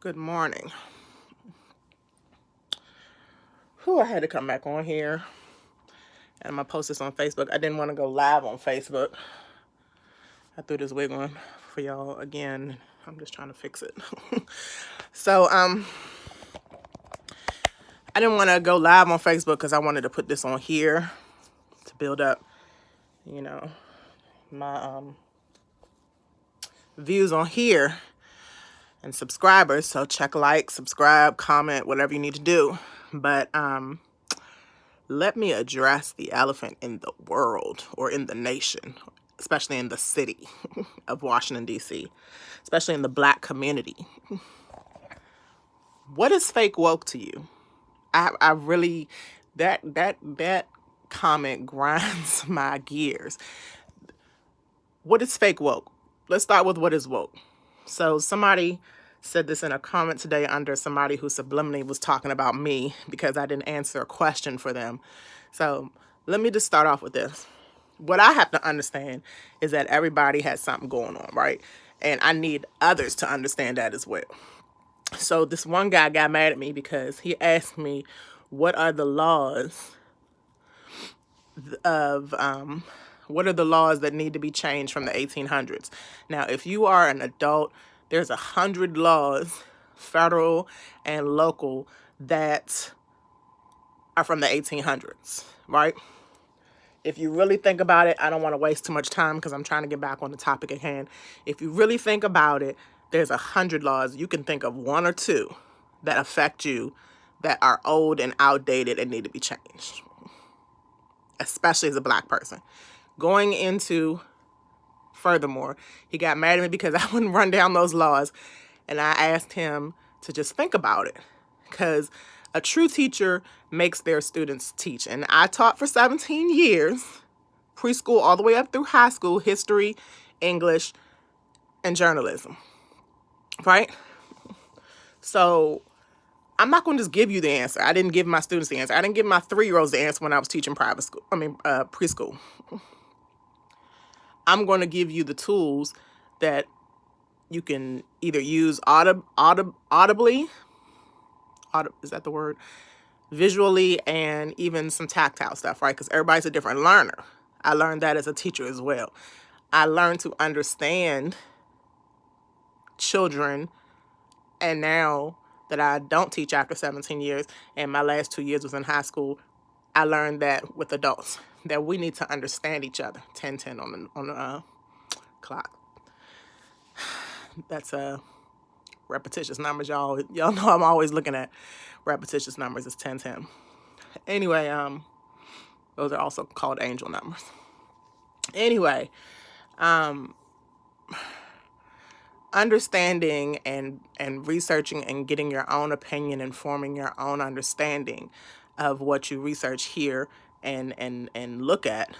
Good morning. I had to come back on here and I'm gonna post this on Facebook. I didn't want to go live on Facebook. I threw this wig on for y'all again. I'm just trying to fix it. So I didn't want to go live on Facebook because I wanted to put this on here to build up, you know, my views on here and subscribers. So check like, subscribe, comment, whatever you need to do. But let me address the elephant in the world, or in the nation, especially in the city of Washington, D.C., especially in the Black community. What is fake woke to you? I really, that comment grinds my gears. What is fake woke? Let's start with what is woke. So somebody said this in a comment today under somebody who subliminally was talking about me because I didn't answer a question for them. So let me just start off with this. What I have to understand is that everybody has something going on, right? And I need others to understand that as well. So this one guy got mad at me because he asked me, what are the laws of what are the laws that need to be changed from the 1800s? Now, if you are an adult, there's 100 laws, federal and local, that are from the 1800s, right? If you really think about it, I don't want to waste too much time because I'm trying to get back on the topic at hand. If you really think about it, there's 100 laws. You can think of one or two that affect you that are old and outdated and need to be changed, especially as a Black person. Going into, furthermore, he got mad at me because I wouldn't run down those laws, and I asked him to just think about it, because a true teacher makes their students teach. And I taught for 17 years, preschool all the way up through high school, history, English, and journalism, right? So I'm not going to just give you the answer. I didn't give my students the answer. I didn't give my 3-year-olds the answer when I was teaching preschool. I'm going to give you the tools that you can either use audibly, is that the word? Visually, and even some tactile stuff, right? Because everybody's a different learner. I learned that as a teacher as well. I learned to understand children, and now that I don't teach after 17 years, and my last 2 years was in high school, I learned that with adults, that we need to understand each other. 10-10 on the clock. That's repetitious numbers, y'all. Y'all know I'm always looking at repetitious numbers. It's 10-10. Anyway, those are also called angel numbers. Anyway, understanding and researching and getting your own opinion and forming your own understanding of what you research, hear, and look at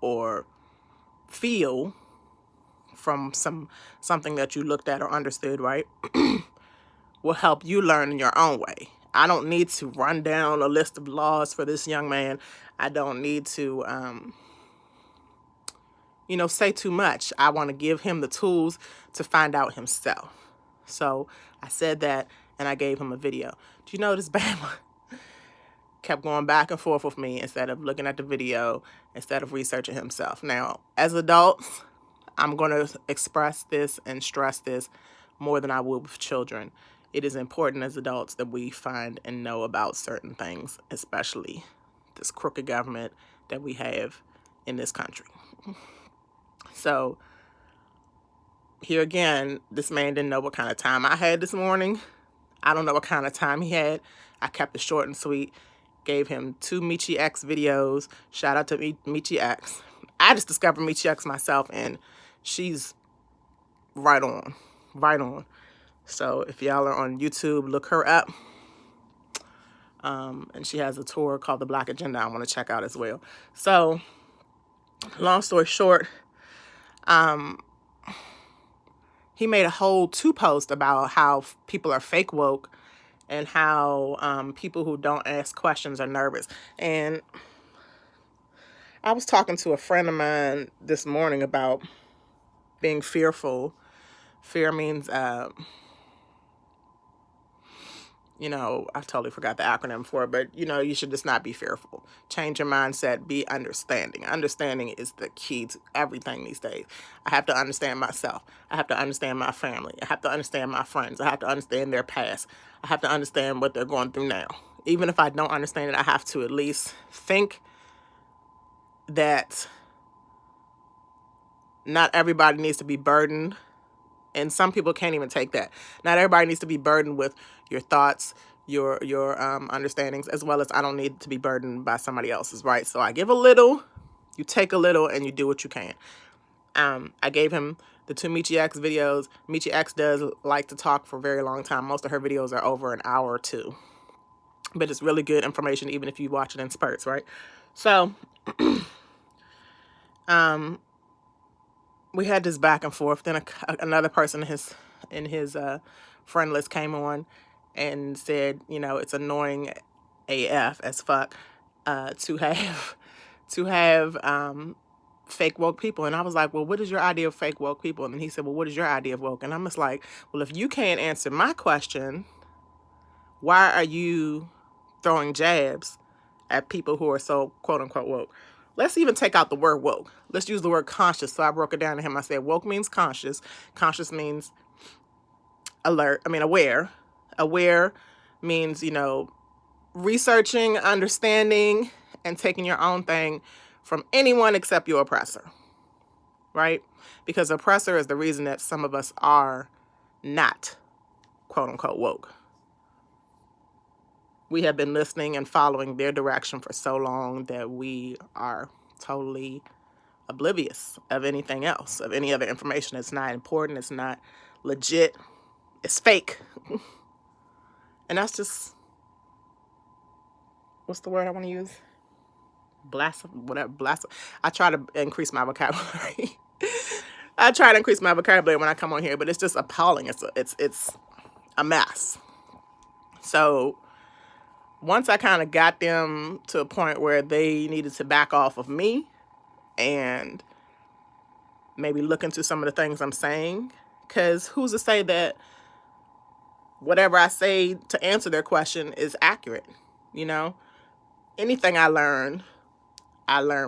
or feel from something that you looked at or understood, right, will help you learn in your own way. I don't need to run down a list of laws for this young man. I don't need to, say too much. I want to give him the tools to find out himself. So I said that, and I gave him a video. Do you notice Bama kept going back and forth with me instead of looking at the video, instead of researching himself? Now, as adults, I'm going to express this and stress this more than I would with children. It is important as adults that we find and know about certain things, especially this crooked government that we have in this country. So here again, this man didn't know what kind of time I had this morning. I don't know what kind of time he had. I kept it short and sweet. Gave him 2 Mechee X videos. Shout out to Mechee X. I just discovered Mechee X myself, and she's right on. Right on. So if y'all are on YouTube, look her up. And she has a tour called The Black Agenda I want to check out as well. So long story short, he made a whole 2 posts about how people are fake woke and how people who don't ask questions are nervous. And I was talking to a friend of mine this morning about being fearful. Fear means I totally forgot the acronym for it, but you should just not be fearful. Change your mindset, be understanding. Understanding is the key to everything these days. I have to understand myself. I have to understand my family. I have to understand my friends. I have to understand their past. I have to understand what they're going through now. Even if I don't understand it, I have to at least think that not everybody needs to be burdened. And some people can't even take that. Not everybody needs to be burdened with your thoughts, your understandings, as well as I don't need to be burdened by somebody else's, right? So I give a little, you take a little, and you do what you can. I gave him the 2 Mechee X videos. Mechee X does like to talk for a very long time. Most of her videos are over an hour or two. But it's really good information, even if you watch it in spurts, right? So we had this back and forth. Then another person in his friend list came on and said, it's annoying AF as fuck to have fake woke people. And I was like, well, what is your idea of fake woke people? And then he said, well, what is your idea of woke? And I'm just like, well, if you can't answer my question, why are you throwing jabs at people who are so quote unquote woke? Let's even take out the word woke. Let's use the word conscious. So I broke it down to him. I said, woke means conscious. Conscious means aware. Aware means, researching, understanding, and taking your own thing from anyone except your oppressor, right? Because oppressor is the reason that some of us are not quote unquote woke. We have been listening and following their direction for so long that we are totally oblivious of anything else, of any other information. It's not important. It's not legit. It's fake. And that's just, what's the word I want to use? Blasphemy. I try to increase my vocabulary. I try to increase my vocabulary when I come on here, but it's just appalling. It's a mess. So once I kind of got them to a point where they needed to back off of me and maybe look into some of the things I'm saying, because who's to say that whatever I say to answer their question is accurate? Anything I learn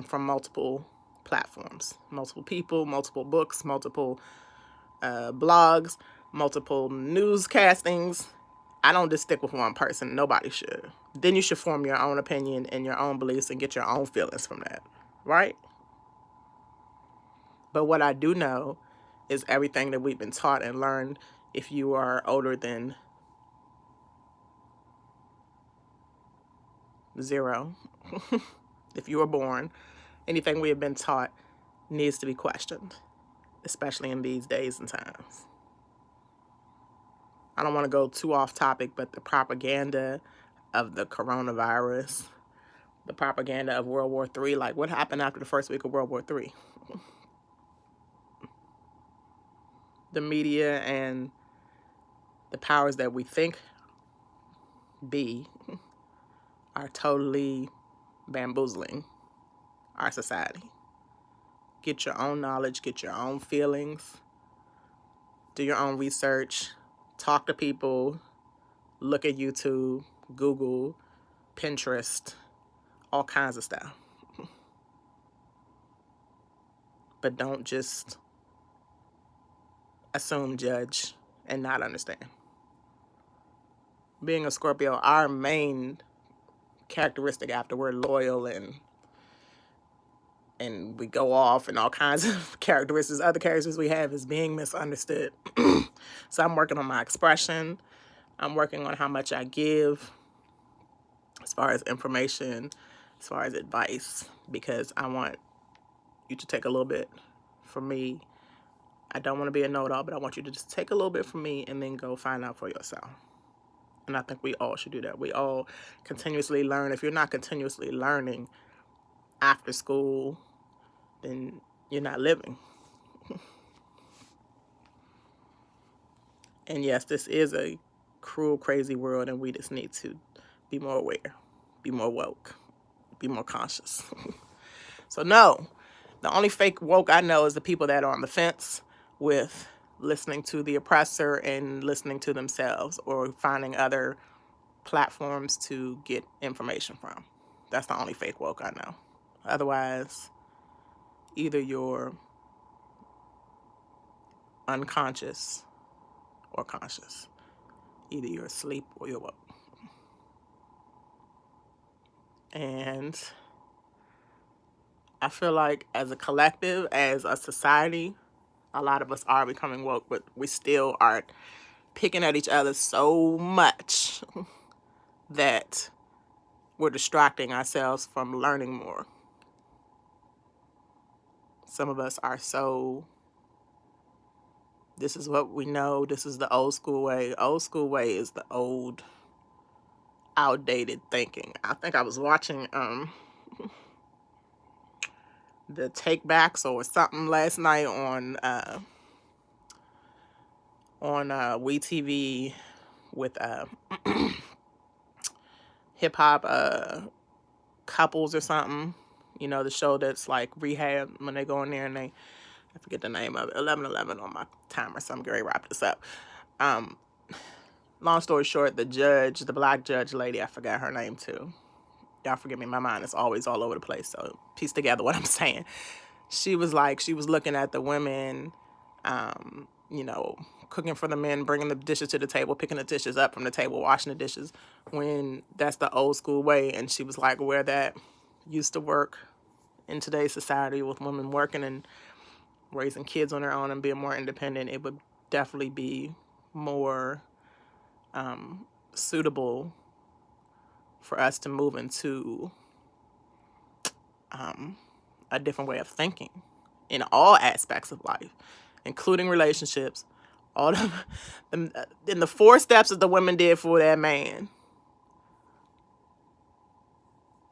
from multiple platforms, multiple people, multiple books, multiple blogs, multiple newscastings. I don't just stick with one person. Nobody should. Then you should form your own opinion and your own beliefs and get your own feelings from that, right? But what I do know is everything that we've been taught and learned, if you are older than 0, if you were born, anything we have been taught needs to be questioned, especially in these days and times. I don't want to go too off topic, but the propaganda of the coronavirus, the propaganda of World War III, like what happened after the first week of World War III? The media and the powers that we think be are totally bamboozling our society. Get your own knowledge, get your own feelings, do your own research, talk to people, look at YouTube, Google, Pinterest, all kinds of stuff. But don't just assume, judge, and not understand. Being a Scorpio, our main characteristic after we're loyal and we go off and all kinds of characteristics, other characteristics we have is being misunderstood. So I'm working on my expression. I'm working on how much I give as far as information, as far as advice, because I want you to take a little bit from me. I don't want to be a know-it-all, but I want you to just take a little bit from me and then go find out for yourself. And I think we all should do that. We all continuously learn. If you're not continuously learning after school, then you're not living. And yes, this is a cruel, crazy world, and we just need to be more aware, be more woke, be more conscious. So no, the only fake woke I know is the people that are on the fence with listening to the oppressor and listening to themselves, or finding other platforms to get information from. That's the only fake woke I know. Otherwise, either you're unconscious or conscious. Either you're asleep or you're woke. And I feel like as a collective, as a society, a lot of us are becoming woke, but we still are picking at each other so much that we're distracting ourselves from learning more. Some of us are so, this is what we know, this is the old school way. Old school way is the old, outdated thinking. I think I was watching the Take Backs or something last night on WeTV with hip hop couples or something. You know, the show that's like rehab when they go in there and I forget the name of it, 11:11 on my timer, so I'm going to wrap this up. Long story short, the judge, the black judge lady, I forgot her name too. Y'all forgive me, my mind is always all over the place, so piece together what I'm saying. She was looking at the women, you know, cooking for the men, bringing the dishes to the table, picking the dishes up from the table, washing the dishes, when that's the old school way. And she was like, where that used to work in today's society with women working and raising kids on their own and being more independent, it would definitely be more suitable for us to move into a different way of thinking in all aspects of life, including relationships. All in the 4 steps that the women did for that man.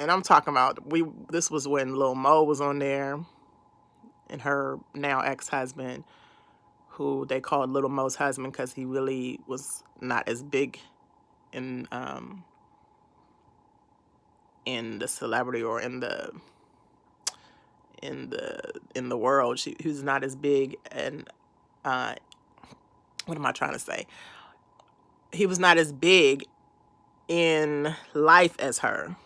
And I'm talking about, this was when Lil Mo was on there and her now ex-husband, who they called Little Mo's husband because he really was not as big in the celebrity or in the world. He was not as big, and what am I trying to say? He was not as big in life as her.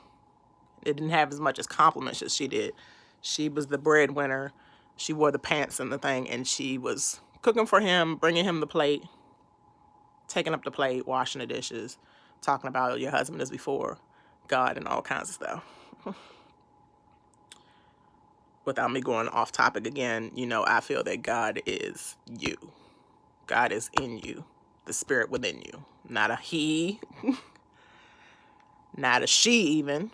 It didn't have as much as compliments as she did. She was the breadwinner. She wore the pants and the thing, and she was cooking for him, bringing him the plate, taking up the plate, washing the dishes, talking about your husband is before God and all kinds of stuff. Without me going off topic again, you know, I feel that God is you. God is in you, the spirit within you. Not a he, not a she even,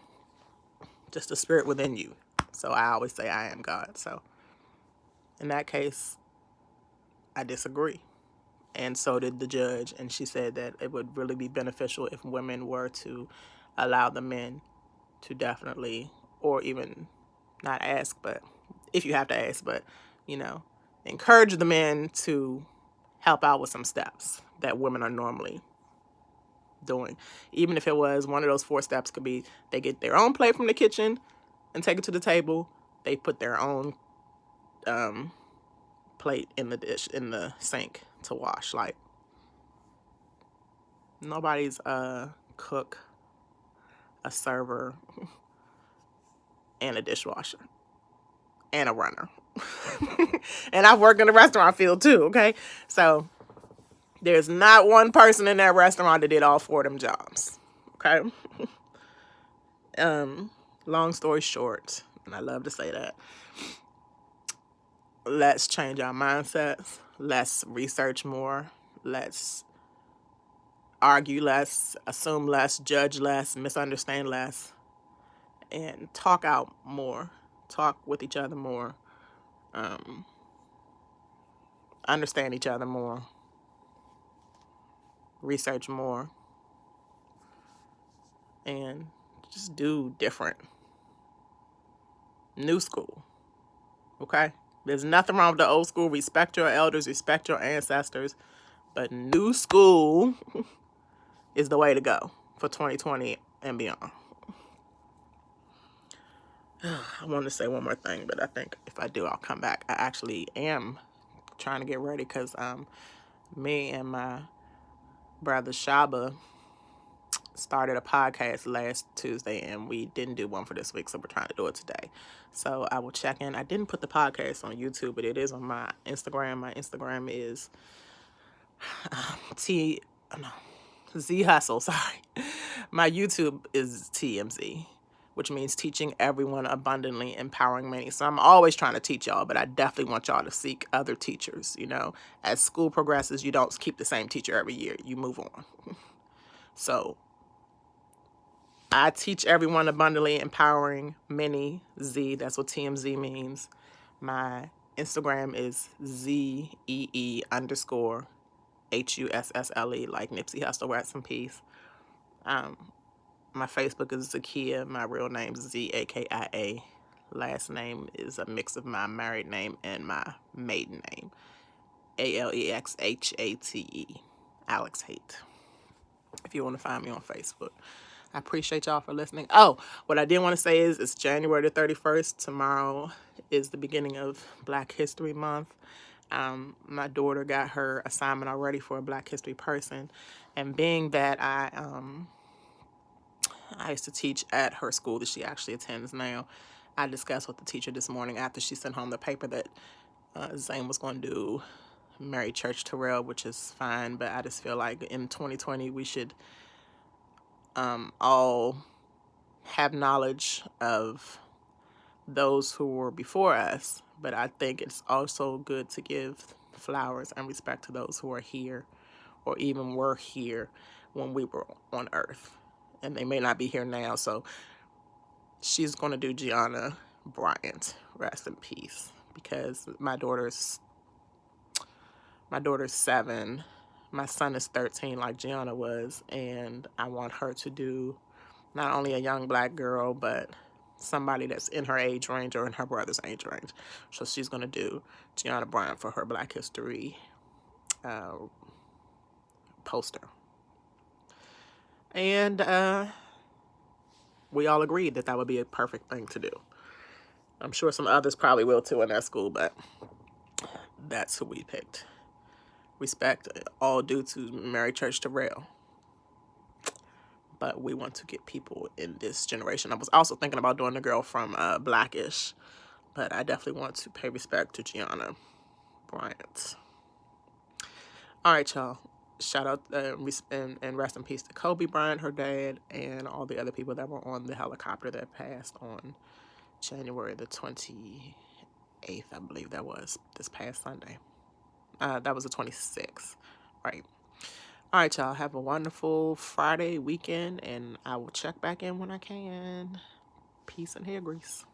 just the spirit within you. So I always say I am God. So in that case, I disagree. And so did the judge. And she said that it would really be beneficial if women were to allow the men to definitely, or even not ask, but if you have to ask, but, you know, encourage the men to help out with some steps that women are normally doing. Even if it was one of those 4 steps, could be they get their own plate from the kitchen and take it to the table. They put their own plate in the dish, in the sink to wash. Like, nobody's a cook, a server, and a dishwasher, and a runner. And I've worked in the restaurant field too, okay? So there's not one person in that restaurant that did all 4 of them jobs, okay? Long story short, and I love to say that, let's change our mindsets. Let's research more. Let's argue less, assume less, judge less, misunderstand less, and talk out more. Talk with each other more. Understand each other more. Research more. And just do different. New school. Okay? There's nothing wrong with the old school. Respect your elders, respect your ancestors. But new school is the way to go for 2020 and beyond. I wanted to say one more thing, but I think if I do, I'll come back. I actually am trying to get ready because me and my brother Shaba, started a podcast last Tuesday, and we didn't do one for this week, so we're trying to do it today. So I will check in. I didn't put the podcast on YouTube, but it is on my Instagram. My Instagram is Z Hustle. Sorry, my YouTube is TMZ, which means teaching everyone abundantly, empowering many. So I'm always trying to teach y'all, but I definitely want y'all to seek other teachers. You know, as school progresses, you don't keep the same teacher every year. You move on. So I teach everyone abundantly, empowering many, Z. That's what TMZ means. My Instagram is ZEE_HUSSLE, like Nipsey Hussle, rest in peace. My Facebook is Zakia. My real name is Zakia. Last name is a mix of my married name and my maiden name, ALEXHATE, Alex Hate, if you want to find me on Facebook. I appreciate y'all for listening. Oh, what I did want to say is it's January the 31st. Tomorrow is the beginning of Black History Month. My daughter got her assignment already for a Black History person. And being that I used to teach at her school that she actually attends now, I discussed with the teacher this morning after she sent home the paper that Zane was going to do Mary Church Terrell, which is fine, but I just feel like in 2020 we should all have knowledge of those who were before us, but I think it's also good to give flowers and respect to those who are here or even were here when we were on earth, and they may not be here now. So she's going to do Gianna Bryant, rest in peace, because my daughter's 7, my son is 13 like Gianna was, and I want her to do not only a young Black girl, but somebody that's in her age range or in her brother's age range. So she's going to do Gianna Bryant for her Black History poster. And we all agreed that that would be a perfect thing to do. I'm sure some others probably will too in that school, but that's who we picked. Respect all due to Mary Church Terrell. But we want to get people in this generation. I was also thinking about doing the girl from Blackish, but I definitely want to pay respect to Gianna Bryant. All right, y'all. Shout out and rest in peace to Kobe Bryant, her dad, and all the other people that were on the helicopter that passed on January the 28th, I believe that was, this past Sunday. That was the 26th, right? All right, y'all. Have a wonderful Friday weekend, and I will check back in when I can. Peace and hair grease.